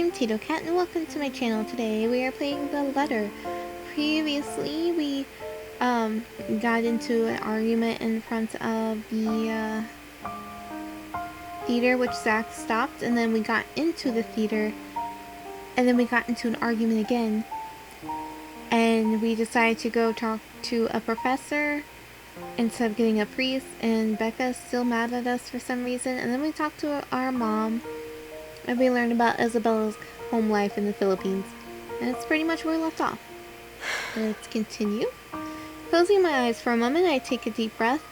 I'm Tito Cat and welcome to my channel. Today we are playing The Letter. Previously we got into an argument in front of the theater, which Zach stopped, and then we got into the theater and then we got into an argument again, and we decided to go talk to a professor instead of getting a priest, and Becca's still mad at us for some reason. And then we talked to our mom and we learned about Isabella's home life in the Philippines. And it's pretty much where we left off. Let's continue. Closing my eyes for a moment, I take a deep breath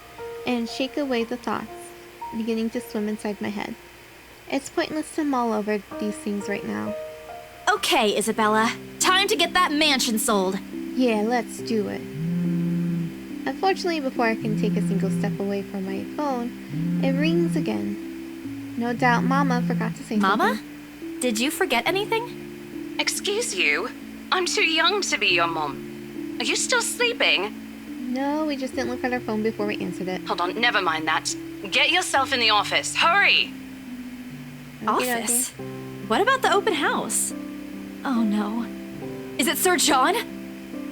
and shake away the thoughts beginning to swim inside my head. It's pointless to mull over these things right now. Okay, Isabella. Time to get that mansion sold. Yeah, let's do it. Unfortunately, before I can take a single step away from my phone, it rings again. No doubt Mama forgot to say Mama? something. Did you forget anything? Excuse you? I'm too young to be your mom. Are you still sleeping? No, we just didn't look at our phone before we answered it. Hold on, never mind that. Get yourself in the office. Hurry! Office? What about the open house? Oh no. Is it Sir John?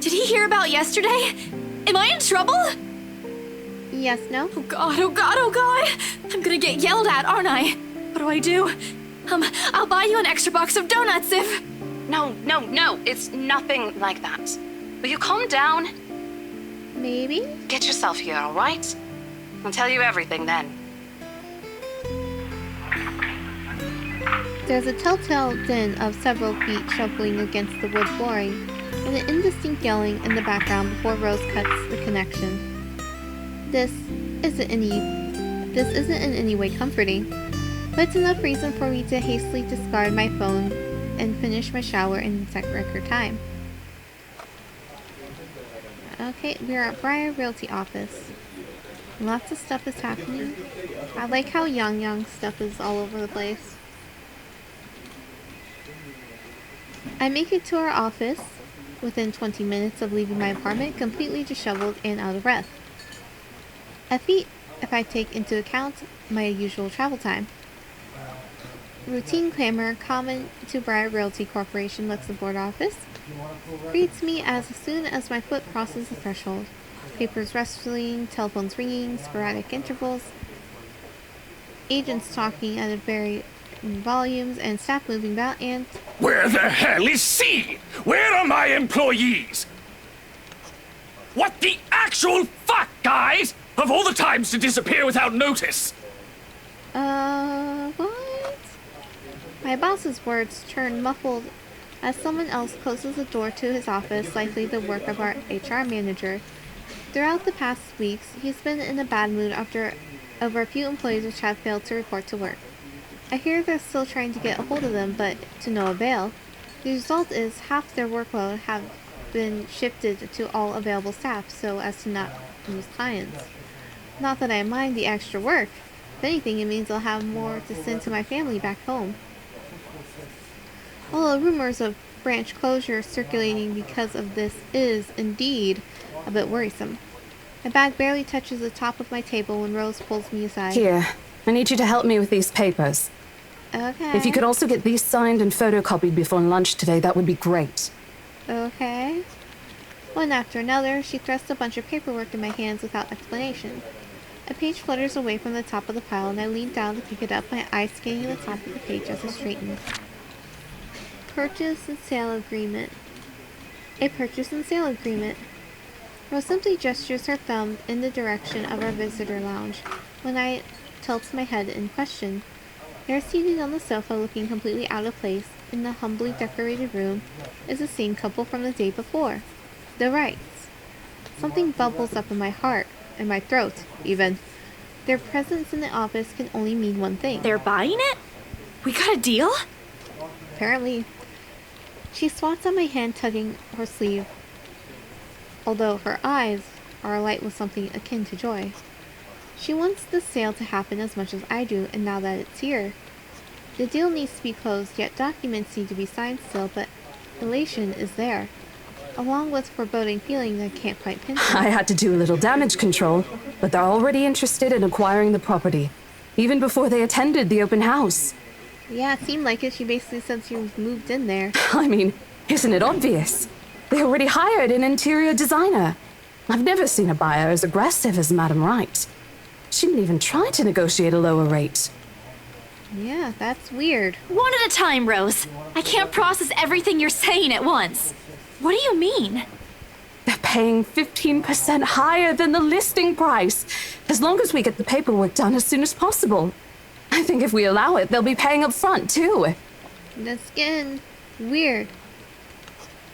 Did he hear about yesterday? Am I in trouble? Yes, no? Oh god, oh god, oh god! I'm gonna get yelled at, aren't I? What do? I'll buy you an extra box of donuts if... No, it's nothing like that. Will you calm down? Maybe? Get yourself here, all right? I'll tell you everything then. There's a telltale din of several feet shuffling against the wood flooring, and an indistinct yelling in the background before Rose cuts the connection. This isn't in any way comforting, but it's enough reason for me to hastily discard my phone and finish my shower in record time. Okay, we're at Briar Realty office. Lots of stuff is happening. I like how young stuff is all over the place. I make it to our office within 20 minutes of leaving my apartment, completely disheveled and out of breath. A feat if I take into account my usual travel time. Routine clamor common to Briar Realty Corporation Luxembourg office greets me as soon as my foot crosses the threshold. Papers rustling, telephones ringing, sporadic intervals, agents talking at very volumes, and staff moving about, and... Where the hell is C? Where are my employees? What the actual fuck, guys? Of all the times to disappear without notice! What? My boss's words turn muffled as someone else closes the door to his office, likely the work of our HR manager. Throughout the past weeks, he's been in a bad mood over a few employees which have failed to report to work. I hear they're still trying to get a hold of them, but to no avail. The result is half their workload have been shifted to all available staff so as to not lose clients. Not that I mind the extra work. If anything, it means I'll have more to send to my family back home. Although rumors of branch closure circulating because of this is, indeed, a bit worrisome. My bag barely touches the top of my table when Rose pulls me aside. Here, I need you to help me with these papers. Okay. If you could also get these signed and photocopied before lunch today, that would be great. Okay. One after another, she thrusts a bunch of paperwork in my hands without explanation. A page flutters away from the top of the pile, and I lean down to pick it up, my eyes scanning the top of the page as it straightens. Purchase and sale agreement. A purchase and sale agreement. Rose simply gestures her thumb in the direction of our visitor lounge when I tilt my head in question. There, seated on the sofa, looking completely out of place in the humbly decorated room, is the same couple from the day before. The Wrights. Something bubbles up in my heart, in my throat, even. Their presence in the office can only mean one thing. They're buying it? We got a deal? Apparently. She swats on my hand, tugging her sleeve, although her eyes are alight with something akin to joy. She wants the sale to happen as much as I do, and now that it's here. The deal needs to be closed, yet documents need to be signed still, but elation is there, along with foreboding feeling that I can't quite pinpoint. I had to do a little damage control, but they're already interested in acquiring the property, even before they attended the open house. Yeah, it seemed like it. She basically said she moved in there. I mean, isn't it obvious? They already hired an interior designer. I've never seen a buyer as aggressive as Madam Wright. She didn't even try to negotiate a lower rate. Yeah, that's weird. One at a time, Rose. I can't process everything you're saying at once. What do you mean? They're paying 15% higher than the listing price, as long as we get the paperwork done as soon as possible. I think if we allow it, they'll be paying up front, too. That's again weird.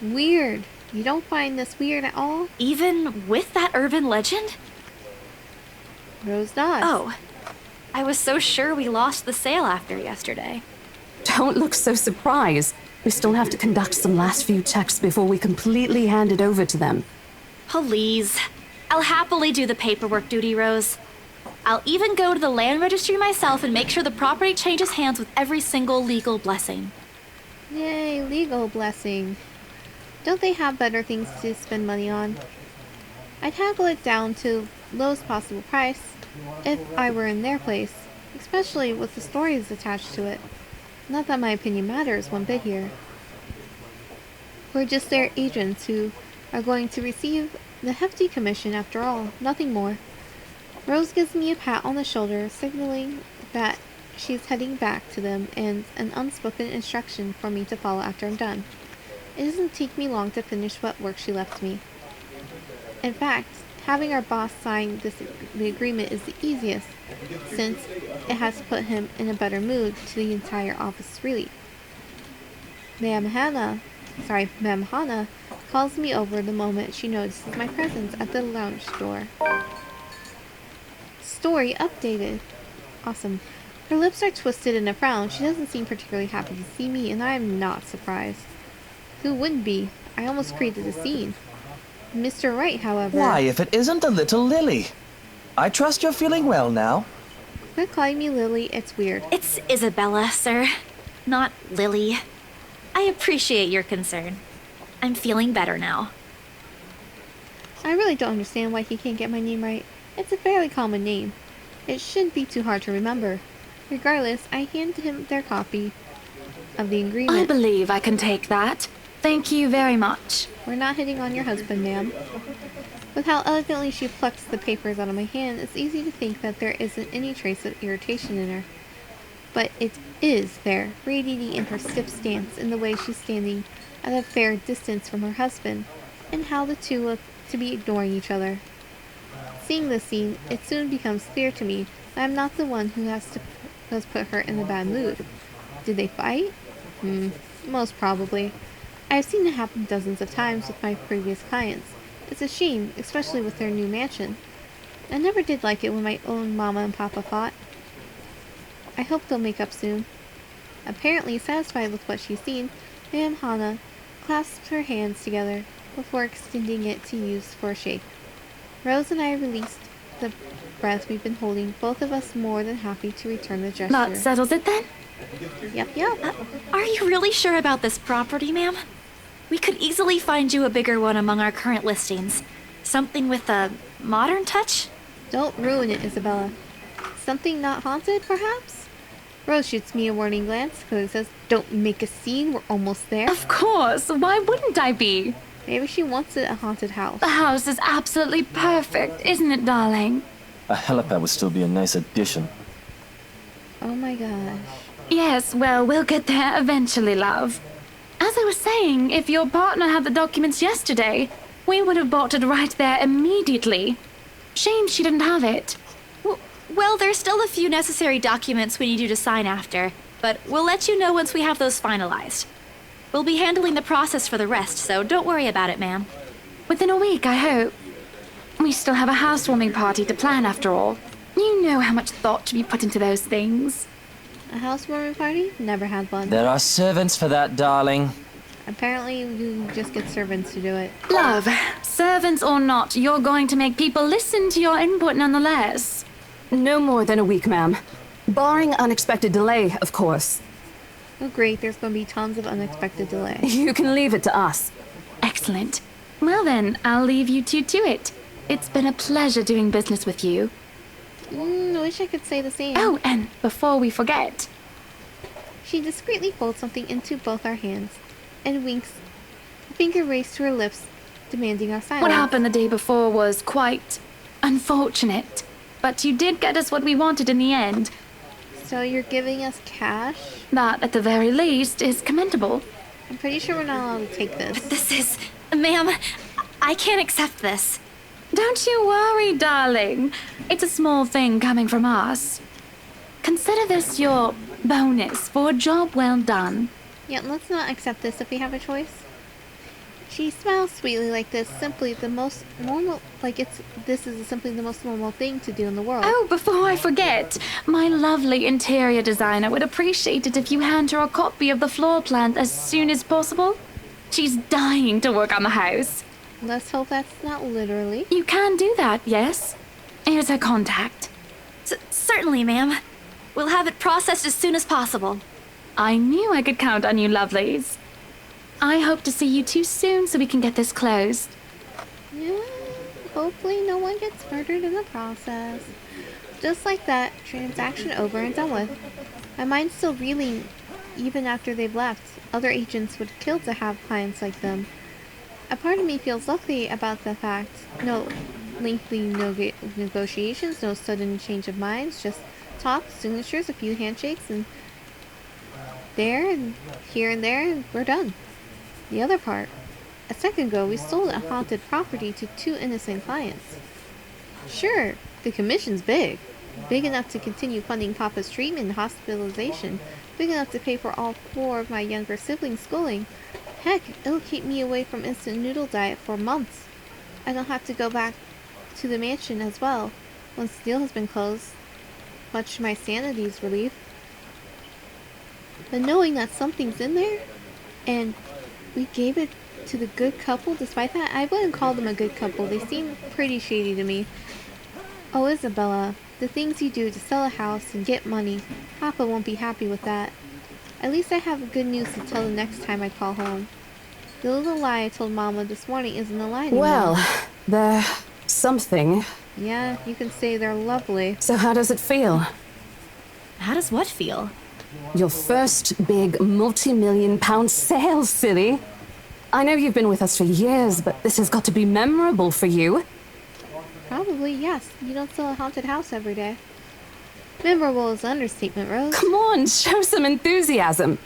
Weird. You don't find this weird at all? Even with that urban legend? Rose nods. Oh, I was so sure we lost the sale after yesterday. Don't look so surprised. We still have to conduct some last few checks before we completely hand it over to them. Please. I'll happily do the paperwork duty, Rose. I'll even go to the land registry myself and make sure the property changes hands with every single legal blessing. Yay, legal blessing. Don't they have better things to spend money on? I'd haggle it down to lowest possible price if I were in their place, especially with the stories attached to it. Not that my opinion matters one bit here. We're just their agents who are going to receive the hefty commission after all, nothing more. Rose gives me a pat on the shoulder, signaling that she's heading back to them and an unspoken instruction for me to follow after I'm done. It doesn't take me long to finish what work she left me. In fact, having our boss sign the agreement is the easiest, since it has put him in a better mood to the entire office relief. Ma'am Hannah calls me over the moment she notices my presence at the lounge door. Story updated. Awesome. Her lips are twisted in a frown. She doesn't seem particularly happy to see me, and I'm not surprised. Who wouldn't be? I almost created a scene. Mr. Wright, however... Why, if it isn't the little Lily. I trust you're feeling well now. Quit calling me Lily, it's weird. It's Isabella, sir. Not Lily. I appreciate your concern. I'm feeling better now. I really don't understand why he can't get my name right. It's a fairly common name. It shouldn't be too hard to remember. Regardless, I hand him their copy of the agreement. I believe I can take that. Thank you very much. We're not hitting on your husband, ma'am. With how elegantly she plucks the papers out of my hand, it's easy to think that there isn't any trace of irritation in her. But it is there, radiating in her stiff stance, in the way she's standing at a fair distance from her husband, and how the two look to be ignoring each other. Seeing this scene, it soon becomes clear to me that I'm not the one who has put her in a bad mood. Did they fight? Most probably. I've seen it happen dozens of times with my previous clients. It's a shame, especially with their new mansion. I never did like it when my own mama and papa fought. I hope they'll make up soon. Apparently satisfied with what she's seen, Ma'am Hannah clasps her hands together before extending it to use for a shake. Rose and I released the breath we've been holding, both of us more than happy to return the gesture. That settles it then? Yep. Are you really sure about this property, ma'am? We could easily find you a bigger one among our current listings. Something with a modern touch? Don't ruin it, Isabella. Something not haunted, perhaps? Rose shoots me a warning glance. Cody says, "Don't make a scene, we're almost there." Of course, why wouldn't I be? Maybe she wants it a haunted house. The house is absolutely perfect, isn't it, darling? A helipad would still be a nice addition. Oh my gosh. Yes, well, we'll get there eventually, love. As I was saying, if your partner had the documents yesterday, we would have bought it right there immediately. Shame she didn't have it. Well, there's still a few necessary documents we need you to sign after, but we'll let you know once we have those finalized. We'll be handling the process for the rest, so don't worry about it, ma'am. Within a week, I hope. We still have a housewarming party to plan, after all. You know how much thought should be put into those things. A housewarming party? Never had one. There are servants for that, darling. Apparently, you just get servants to do it. Love, servants or not, you're going to make people listen to your input nonetheless. No more than a week, ma'am. Barring unexpected delay, of course. Oh great, there's going to be tons of unexpected delay. You can leave it to us. Excellent. Well then, I'll leave you two to it. It's been a pleasure doing business with you. I wish I could say the same. Oh, and before we forget, She discreetly folds something into both our hands and winks, a finger raised to her lips, demanding our silence. What happened the day before was quite unfortunate, but you did get us what we wanted in the end. So you're giving us cash? That, at the very least, is commendable. I'm pretty sure we're not allowed to take this. This is... Ma'am, I can't accept this. Don't you worry, darling. It's a small thing coming from us. Consider this your bonus for a job well done. Yeah, let's not accept this if we have a choice. She smiles sweetly like this, simply the most normal, this is simply the most normal thing to do in the world. Oh, before I forget, my lovely interior designer would appreciate it if you hand her a copy of the floor plan as soon as possible. She's dying to work on the house. Let's hope that's not literally. You can do that, yes? Here's her contact. Certainly, ma'am. We'll have it processed as soon as possible. I knew I could count on you lovelies. I hope to see you too soon so we can get this closed. Yeah, hopefully no one gets murdered in the process. Just like that, transaction over and done with. My mind's still reeling even after they've left. Other agents would kill to have clients like them. A part of me feels lucky about the fact. No lengthy negotiations, no sudden change of minds, just talk, signatures, a few handshakes, and there and here and there, and we're done. The other part. A second ago, we sold a haunted property to 2 innocent clients. Sure, the commission's big. Big enough to continue funding Papa's treatment and hospitalization. Big enough to pay for all 4 of my younger siblings' schooling. Heck, it'll keep me away from instant noodle diet for months. I don't have to go back to the mansion as well, once the deal has been closed. Much to my sanity's relief. But knowing that something's in there, and we gave it to the good couple despite that, I wouldn't call them a good couple. They seem pretty shady to me. Oh, Isabella, the things you do to sell a house and get money, Papa won't be happy with that. At least I have good news to tell the next time I call home. The little lie I told Mama this morning isn't a lie anymore. Well, they're something. Yeah, you can say they're lovely. So how does it feel? How does what feel? Your first big multi-million-pound sale, silly. I know you've been with us for years, but this has got to be memorable for you. Probably, yes. You don't sell a haunted house every day. Memorable is an understatement, Rose. Come on, show some enthusiasm.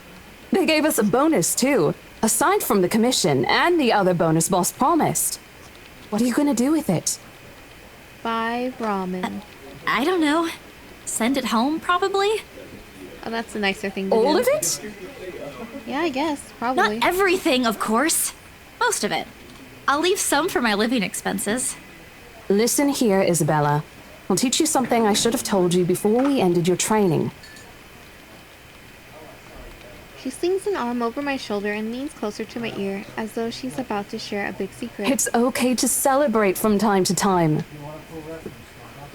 They gave us a bonus, too, aside from the commission and the other bonus boss promised. What are you gonna do with it? Buy ramen. I don't know. Send it home, probably? Oh, that's a nicer thing to do. All of it? Yeah, I guess. Probably. Not everything, of course. Most of it. I'll leave some for my living expenses. Listen here, Isabella. I'll teach you something I should have told you before we ended your training. She slings an arm over my shoulder and leans closer to my ear, as though she's about to share a big secret. It's okay to celebrate from time to time.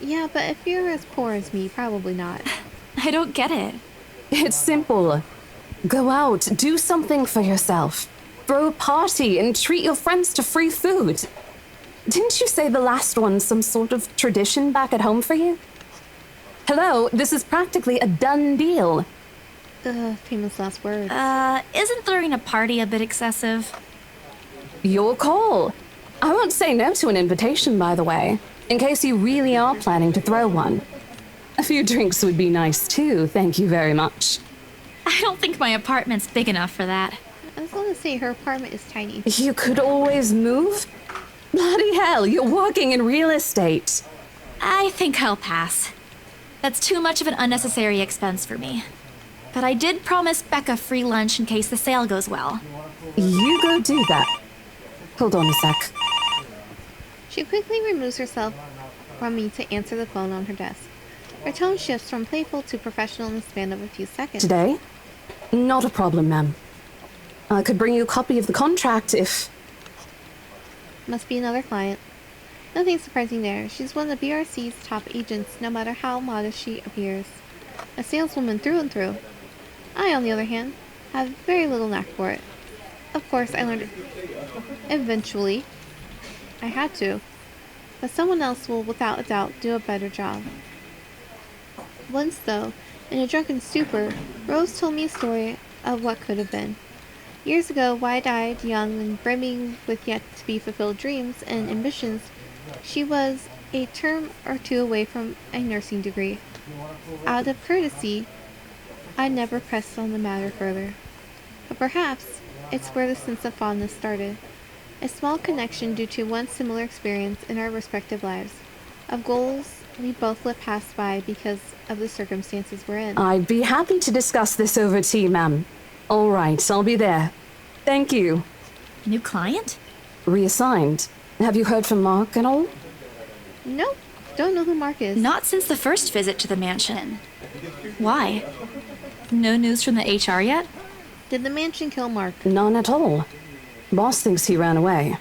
Yeah, but if you're as poor as me, probably not. I don't get it. It's simple. Go out, do something for yourself. Throw a party and treat your friends to free food. Didn't you say the last one's some sort of tradition back at home for you? Hello, this is practically a done deal. Famous last words. Isn't throwing a party a bit excessive? Your call. I won't say no to an invitation, by the way, in case you really are planning to throw one. A few drinks would be nice too, thank you very much. I don't think my apartment's big enough for that. I was gonna say her apartment is tiny. You could always move? Bloody hell, you're working in real estate. I think I'll pass. That's too much of an unnecessary expense for me. But I did promise Becca free lunch in case the sale goes well. You go do that. Hold on a sec. She quickly removes herself from me to answer the phone on her desk. Her tone shifts from playful to professional in the span of a few seconds. Today? Not a problem, ma'am. I could bring you a copy of the contract if... Must be another client. Nothing surprising there. She's one of the BRC's top agents, no matter how modest she appears. A saleswoman through and through. I, on the other hand, have very little knack for it. Of course, I learned it eventually. I had to. But someone else will, without a doubt, do a better job. Once, though, In a drunken stupor, Rose told me a story of what could have been. Years ago, wide-eyed, young, and brimming with yet-to-be-fulfilled dreams and ambitions, she was a term or two away from a nursing degree. Out of courtesy, I never pressed on the matter further. But perhaps it's where the sense of fondness started. A small connection due to one similar experience in our respective lives. Of goals we both let pass by because of the circumstances we're in. I'd be happy to discuss this over tea, ma'am. All right, I'll be there. Thank you. New client? Reassigned. Have you heard from Mark at all? Nope, don't know who Mark is. Not since the first visit to the mansion. Why? No news from the HR yet? Did the mansion kill Mark? None at all. Boss thinks he ran away.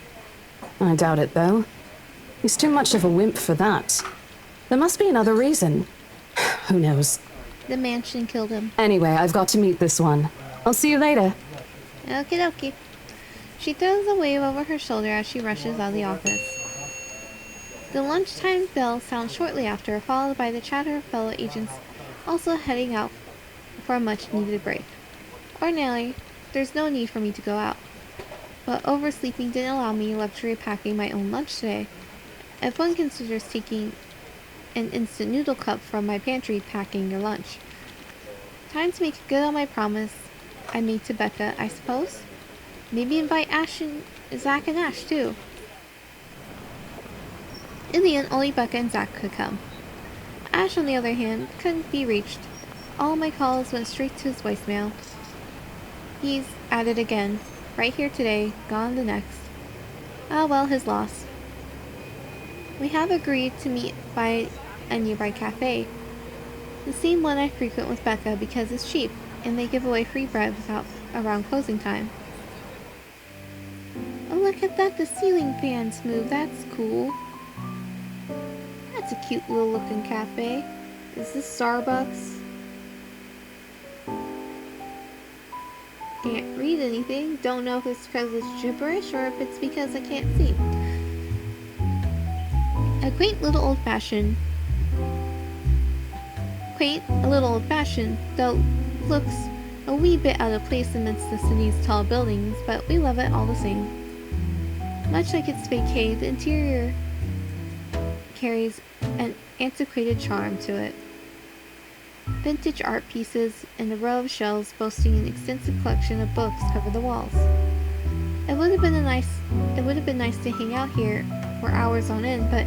I doubt it, though. He's too much of a wimp for that. There must be another reason. Who knows? The mansion killed him. Anyway, I've got to meet this one. I'll see you later. Okie dokie. She throws a wave over her shoulder as she rushes out of the office. The lunchtime bell sounds shortly after, followed by the chatter of fellow agents also heading out for a much-needed break. Ordinarily, there's no need for me to go out, but oversleeping didn't allow me luxury of packing my own lunch today. If one considers taking an instant noodle cup from my pantry packing your lunch. Time to make good on my promise I made to Becca, I suppose. Maybe invite Zach and Ash too. In the end, only Becca and Zach could come. Ash, on the other hand, couldn't be reached. All my calls went straight to his voicemail. He's at it again. Right here today, gone the next. Ah well, his loss. We have agreed to meet by a nearby cafe. The same one I frequent with Becca because it's cheap, and they give away free bread around closing time. Oh, look at that, the ceiling fans move, that's cool. That's a cute little looking cafe. Is this Starbucks? Can't read anything. Don't know if it's because it's gibberish or if it's because I can't see. A quaint, a little old-fashioned, though looks a wee bit out of place amidst the city's tall buildings, but we love it all the same. Much like its facade, the interior carries an antiquated charm to it. Vintage art pieces and a row of shelves boasting an extensive collection of books cover the walls. It would have been nice to hang out here for hours on end, but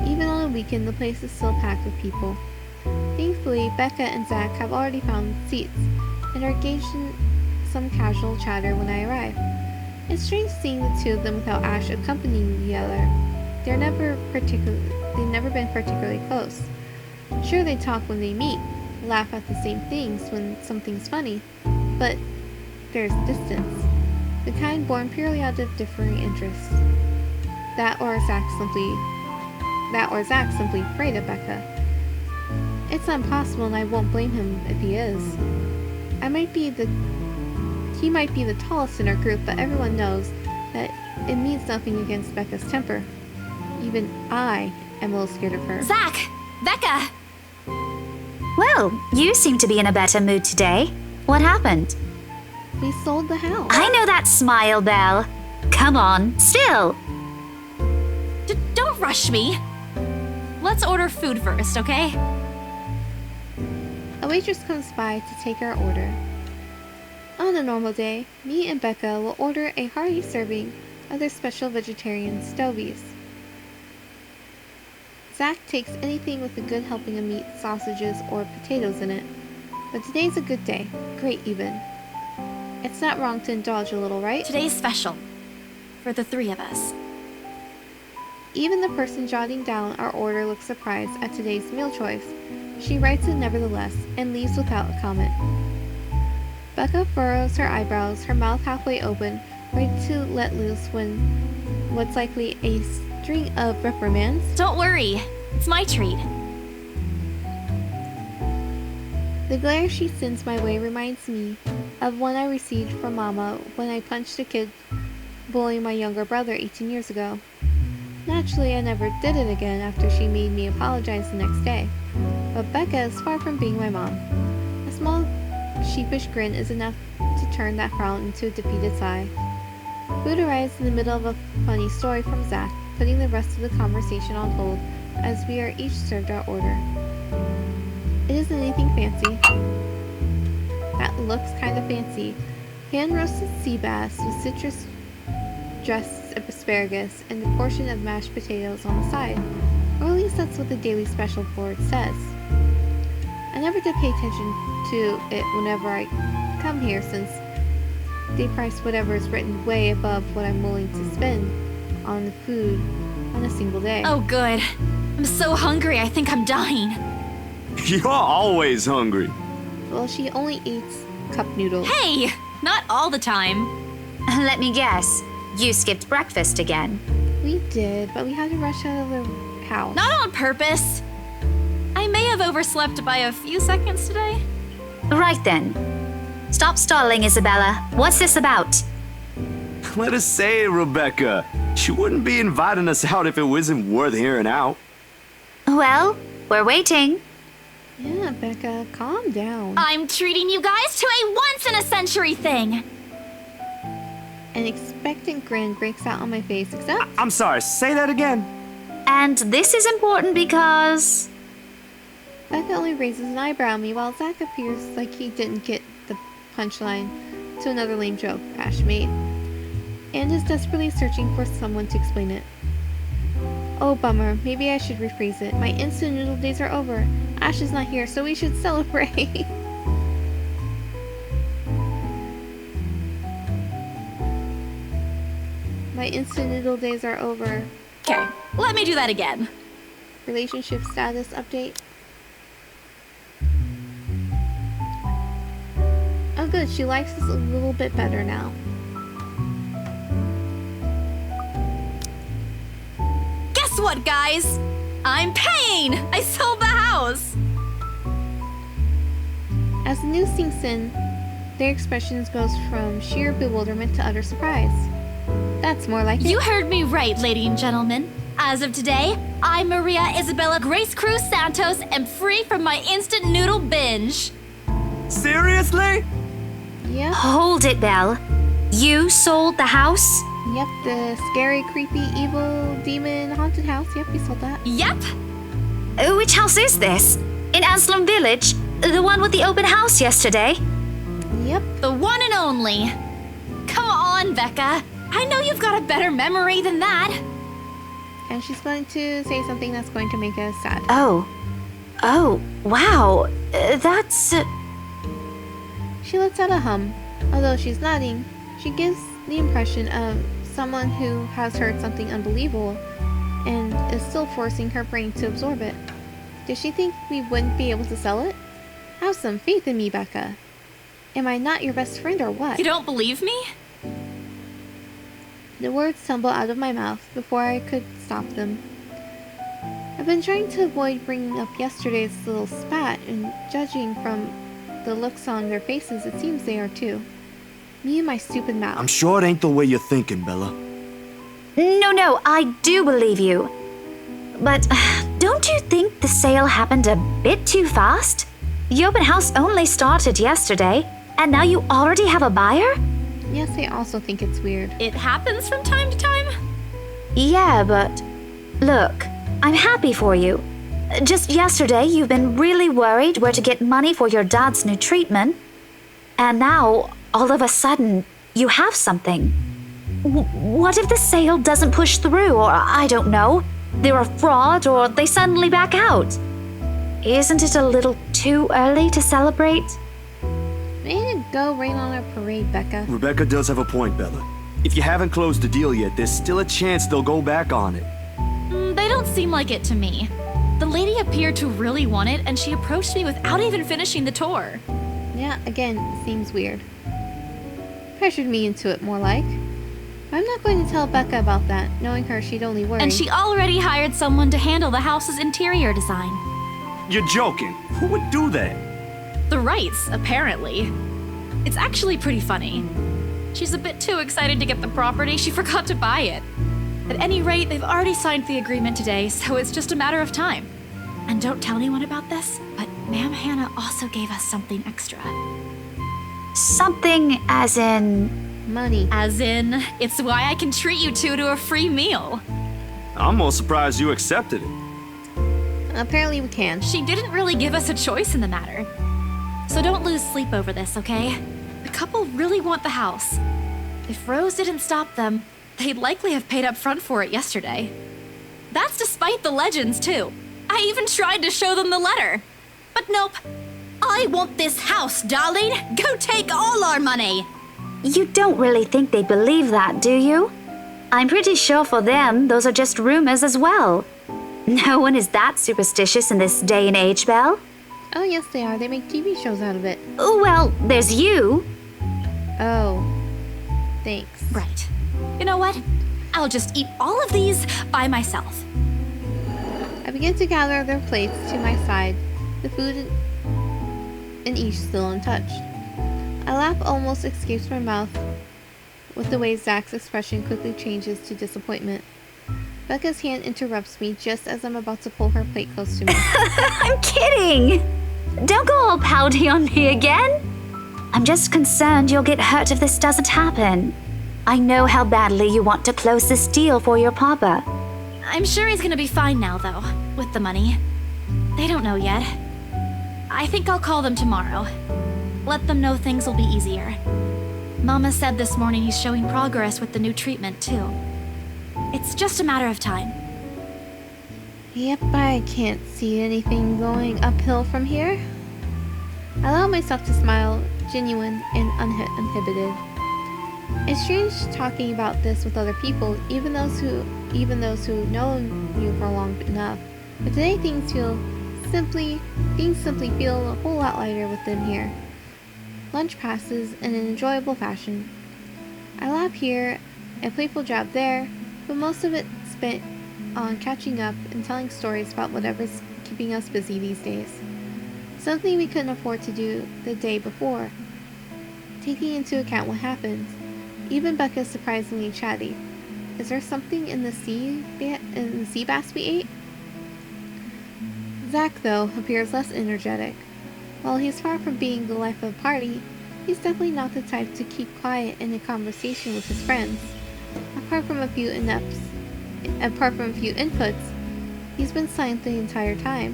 even on a weekend the place is still packed with people. Thankfully, Becca and Zach have already found seats and are engaged in some casual chatter when I arrive. It's strange seeing the two of them without Ash accompanying the other. They've never been particularly close. Sure, they talk when they meet, laugh at the same things when something's funny, but there's distance. The kind born purely out of differing interests. That or Zach simply afraid of Becca. It's not impossible, and I won't blame him if he is. He might be the tallest in our group, but everyone knows that it means nothing against Becca's temper. Even I am a little scared of her. Zach! Becca! Well, you seem to be in a better mood today. What happened? We sold the house. I know that smile, Belle. Come on, still. Don't rush me. Let's order food first, okay? A waitress comes by to take our order. On a normal day, me and Becca will order a hearty serving of their special vegetarian stovies. Zach takes anything with a good helping of meat, sausages, or potatoes in it. But today's a good day. Great, even. It's not wrong to indulge a little, right? Today's special. For the three of us. Even the person jotting down our order looks surprised at today's meal choice. She writes it nevertheless, and leaves without a comment. Becca furrows her eyebrows, her mouth halfway open, ready to let loose when what's likely a string of reprimands. Don't worry. It's my treat. The glare she sends my way reminds me of one I received from Mama when I punched a kid bullying my younger brother 18 years ago. Naturally, I never did it again after she made me apologize the next day. But Becca is far from being my mom. sheepish grin is enough to turn that frown into a defeated sigh. Food arrives in the middle of a funny story from Zach, putting the rest of the conversation on hold as we are each served our order. It isn't anything fancy. That looks kind of fancy. Hand-roasted sea bass with citrus-dressed asparagus and a portion of mashed potatoes on the side. Or at least that's what the daily special board says. I never did pay attention to it whenever I come here since they price whatever is written way above what I'm willing to spend on the food on a single day. Oh, good. I'm so hungry, I think I'm dying. You're always hungry. Well, she only eats cup noodles. Hey! Not all the time. Let me guess. You skipped breakfast again. We did, but we had to rush out of the house. Not on purpose. I may have overslept by a few seconds today. Right then. Stop stalling, Isabella. What's this about? Let us say, Rebecca. She wouldn't be inviting us out if it wasn't worth hearing out. Well, we're waiting. Yeah, Becca, calm down. I'm treating you guys to a once-in-a-century thing. An expectant grin breaks out on my face, except... I'm sorry, say that again. And this is important because... Becca only raises an eyebrow at me while Zach appears like he didn't get the punchline to another lame joke Ash made, and is desperately searching for someone to explain it. Oh, bummer. Maybe I should rephrase it. My instant noodle days are over. Ash is not here, so we should celebrate. My instant noodle days are over. Okay, let me do that again. Relationship status update. Oh good, she likes us a little bit better now. Guess what, guys? I'm paying! I sold the house! As the news sinks in, their expressions goes from sheer bewilderment to utter surprise. That's more like it. You heard me right, ladies and gentlemen. As of today, I, Maria Isabella Grace Cruz Santos, am free from my instant noodle binge. Seriously? Yep. Hold it, Belle. You sold the house? Yep, the scary, creepy, evil, demon, haunted house. Yep, we sold that. Yep. Which house is this? In Aslam Village? The one with the open house yesterday? Yep. The one and only. Come on, Becca. I know you've got a better memory than that. And she's going to say something that's going to make us sad. Oh, wow. That's... She lets out a hum. Although she's nodding, she gives the impression of someone who has heard something unbelievable and is still forcing her brain to absorb it. Does she think we wouldn't be able to sell it? Have some faith in me, Becca. Am I not your best friend or what? You don't believe me? The words tumble out of my mouth before I could stop them. I've been trying to avoid bringing up yesterday's little spat, and judging from the looks on their faces, it seems they are too. Me and my stupid mouth. I'm sure it ain't the way you're thinking, Bella. No, I do believe you. But don't you think the sale happened a bit too fast? The open house only started yesterday, and now you already have a buyer? Yes, I also think it's weird. It happens from time to time. Yeah, but look, I'm happy for you. Just yesterday, you've been really worried where to get money for your dad's new treatment. And now, all of a sudden, you have something. What if the sale doesn't push through, or I don't know, they're a fraud, or they suddenly back out? Isn't it a little too early to celebrate? Way to go rain on our parade, Becca. Rebecca does have a point, Bella. If you haven't closed the deal yet, there's still a chance they'll go back on it. They don't seem like it to me. The lady appeared to really want it, and she approached me without even finishing the tour. Yeah, again, seems weird. Pressured me into it, more like. I'm not going to tell Becca about that. Knowing her, she'd only worry. And she already hired someone to handle the house's interior design. You're joking. Who would do that? The Wrights, apparently. It's actually pretty funny. She's a bit too excited to get the property, she forgot to buy it. At any rate, they've already signed the agreement today, so it's just a matter of time. And don't tell anyone about this, but Ma'am Hannah also gave us something extra. Something as in... Money. As in, it's why I can treat you two to a free meal. I'm more surprised you accepted it. Apparently we can. She didn't really give us a choice in the matter. So don't lose sleep over this, okay? The couple really want the house. If Rose didn't stop them, they'd likely have paid up front for it yesterday. That's despite the legends, too. I even tried to show them the letter. But nope. I want this house, darling. Go take all our money. You don't really think they believe that, do you? I'm pretty sure for them, those are just rumors as well. No one is that superstitious in this day and age, Belle. Oh, yes, they are. They make TV shows out of it. Oh, well, there's you. Oh. Thanks. Right. You know what? I'll just eat all of these by myself. I begin to gather their plates to my side, the food in each still untouched. A laugh almost escapes my mouth with the way Zach's expression quickly changes to disappointment. Becca's hand interrupts me just as I'm about to pull her plate close to me. I'm kidding! Don't go all pouty on me again. I'm just concerned you'll get hurt if this doesn't happen. I know how badly you want to close this deal for your papa. I'm sure he's gonna be fine now, though, with the money. They don't know yet. I think I'll call them tomorrow. Let them know things will be easier. Mama said this morning he's showing progress with the new treatment, too. It's just a matter of time. Yep, I can't see anything going uphill from here. I allow myself to smile, genuine and uninhibited. It's strange talking about this with other people, even those who know you for long enough. But today things simply feel a whole lot lighter with them here. Lunch passes in an enjoyable fashion. I laugh here, a playful jab there, but most of it spent on catching up and telling stories about whatever's keeping us busy these days. Something we couldn't afford to do the day before. Taking into account what happened, even Becca's surprisingly chatty. Is there something in the sea bass we ate? Zach, though, appears less energetic. While he's far from being the life of the party, he's definitely not the type to keep quiet in a conversation with his friends. Apart from a few inputs, he's been silent the entire time.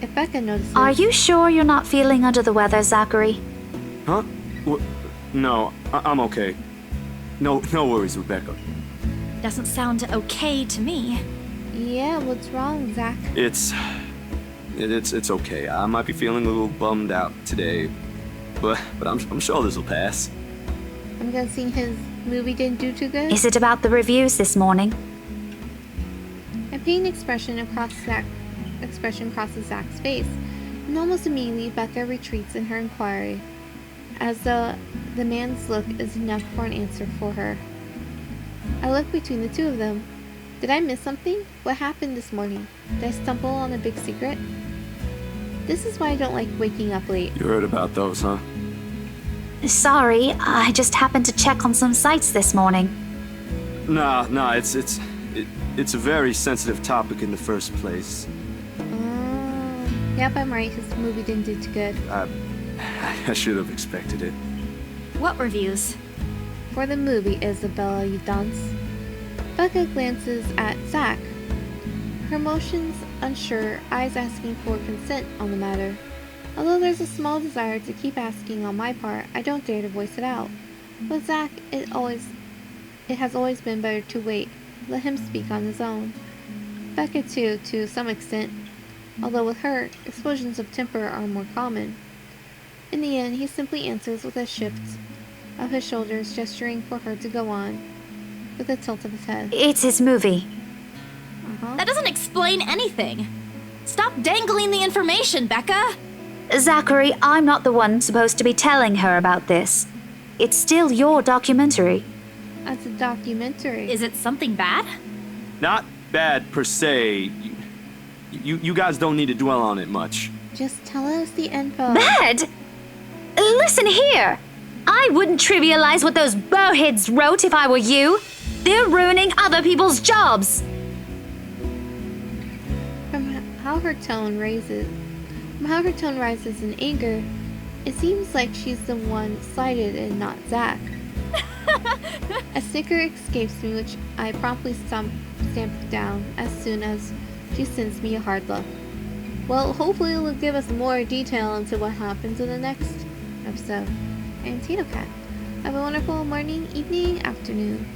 If Becca notices... Are you sure you're not feeling under the weather, Zachary? Huh? No, I'm okay. No worries, Rebecca. Doesn't sound okay to me. Yeah, what's wrong, Zach? It's okay. I might be feeling a little bummed out today, but I'm sure this will pass. I'm guessing his movie didn't do too good? Is it about the reviews this morning? A pained expression crosses Zach's face, and almost immediately Becca retreats in her inquiry, as though the man's look is enough for an answer for her. I look between the two of them. Did I miss something? What happened this morning? Did I stumble on a big secret? This is why I don't like waking up late. You heard about those, huh? Sorry, I just happened to check on some sites this morning. Nah, it's a very sensitive topic in the first place. Yep, I'm right. His movie didn't do too good. I should have expected it. What reviews? For the movie, Isabella, you dunce. Becca glances at Zach. Her motions unsure, eyes asking for consent on the matter. Although there's a small desire to keep asking on my part, I don't dare to voice it out. With Zach, it has always been better to wait, let him speak on his own. Becca too, to some extent, although with her, explosions of temper are more common. In the end, he simply answers with a shift of his shoulders, gesturing for her to go on, with a tilt of his head. It's his movie. That doesn't explain anything. Stop dangling the information, Becca! Zachary, I'm not the one supposed to be telling her about this. It's still your documentary. That's a documentary. Is it something bad? Not bad per se. You guys don't need to dwell on it much. Just tell us the info. Bad? Listen here. I wouldn't trivialize what those bowheads wrote if I were you. They're ruining other people's jobs. From how her tone rises in anger, It seems like she's the one slighted and not Zach. A snicker escapes me, which I promptly stamp down as soon as she sends me a hard look. Well, hopefully it'll give us more detail into what happens in the next episode. I'm Tito Cat. Have a wonderful morning, evening, afternoon.